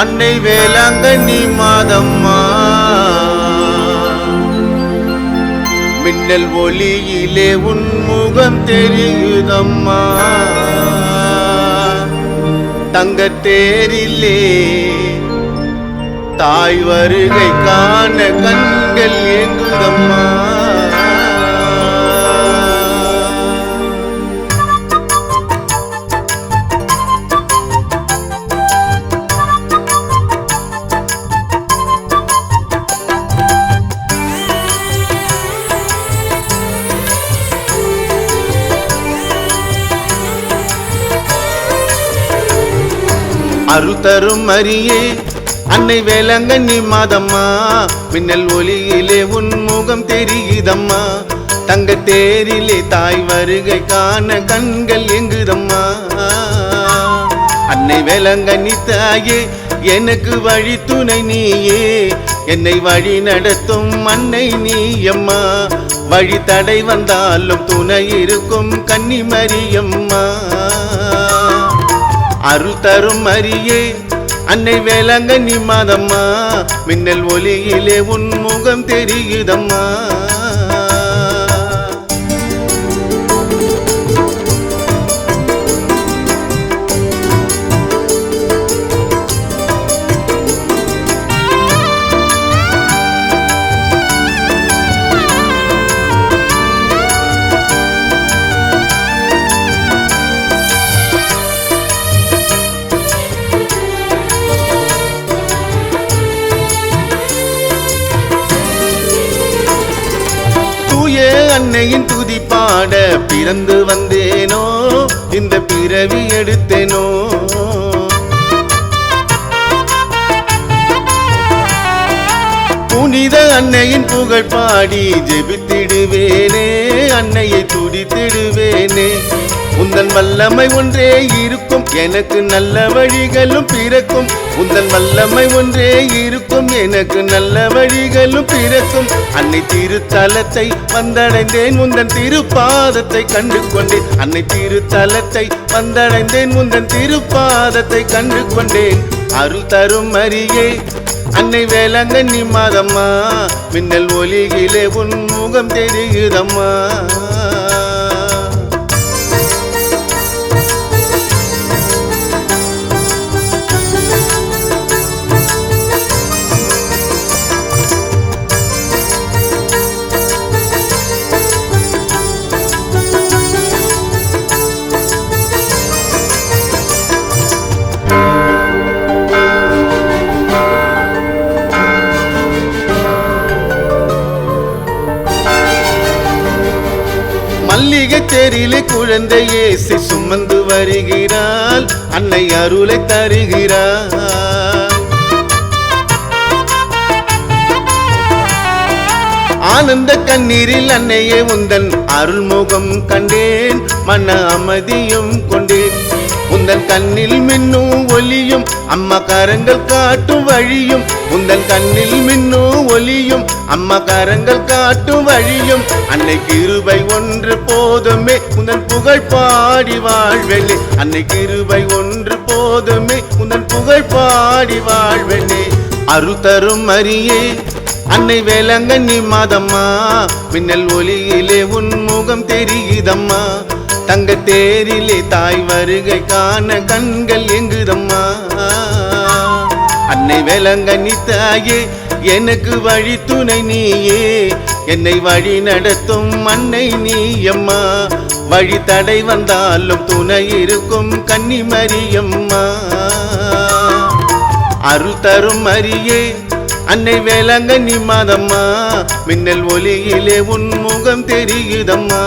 அன்னை வேளாங்கண்ணி மாதம்மா மின்னல் ஒளியிலே உன் முகம் தெரியுதம்மா தங்கத்தேரிலே தாய் வருகை காண கண்கள் ஏங்குதம்மா அருள் தரும் மரியே அன்னை வேளாங்கண்ணி மாதம்மா மின்னல் ஒளியிலே உன் முகம் தெரியுதம்மா தங்கத்தேரிலே தாய் வருகை காண கண்கள் எங்குதம்மா அன்னை வேளாங்கண்ணி தாயே எனக்கு வழி துணை நீயே என்னை வழி நடத்தும் அன்னை நீயம்மா வழி தடை வந்தாலும் துணை இருக்கும் கன்னி மரியம்மா அருள் தரும் மரியே அன்னை வேளாங்கண்ணி மாதம்மா மின்னல் ஒளியிலே உன் முகம் தெரியுதம்மா அன்னையின் துதி பாட பிறந்து வந்தேனோ இந்த பிறவி எடுத்தேனோ புனித அன்னையின் புகழ் பாடி ஜெபித்திடுவேனே அன்னையை துதித்திடுவேனே உந்தன் வல்லமை ஒன்றே இருக்கும் எனக்கு நல்ல வழிகளும் பிறக்கும் உந்தன் வல்லமை ஒன்றே இருக்கும் எனக்கு நல்ல வழிகளும் பிறக்கும் அன்னை திருத்தலத்தை வந்தடைந்தேன் உந்தன் திருப்பாதத்தை கண்டு கொண்டேன் அன்னை திருத்தலத்தை வந்தடைந்தேன் உந்தன் திருப்பாதத்தை கண்டு கொண்டேன் அருள் தரும் மரியே அன்னை வேளாங்கண்ணி மாதம்மா மின்னல் ஒளியிலே உன் முகம் தெரியுதம்மா மல்லிகை தேரிலே குழந்தை இயேசு சுமந்து வருகிறாள் அன்னை அருளை தருகிறாள் ஆனந்த கண்ணீரில் அன்னையே உந்தன் அருள்முகம் கண்டேன் மன அமைதியும் கொண்டேன் உந்தன் கண்ணில் மின்னும் ஒளியும் அம்மா கரங்கள் காட்டும் வழியும் உந்தன் கண்ணில் மின்னும் ஒளியும் அம்மா கரங்கள் காட்டும் வழியும் அன்னை கிருபை ஒன்று போதுமே உந்தன் புகழ் பாடி வாழ்வெனே அன்னை கிருபை ஒன்று போதுமே உந்தன் புகழ் பாடி வாழ்வெனே அருள் தரும் மரியே அன்னை வேளாங்கண்ணி மாதம்மா மின்னல் ஒளியிலே உன் முகம் தெரியுதம்மா தங்கத்தேரிலே தாய் வருகை காண கண்கள் எங்குதம்மா அன்னை வேளாங்கண்ணி தாயே எனக்கு வழி துணை நீயே என்னை வழி நடத்தும் அன்னை நீயம்மா வழி தடை வந்தாலும் துணை இருக்கும் கன்னி மரியம்மா அருள் தரும் மரியே அன்னை வேளாங்கண்ணி மாதம்மா மின்னல் ஒளியிலே உன் முகம் தெரியுதம்மா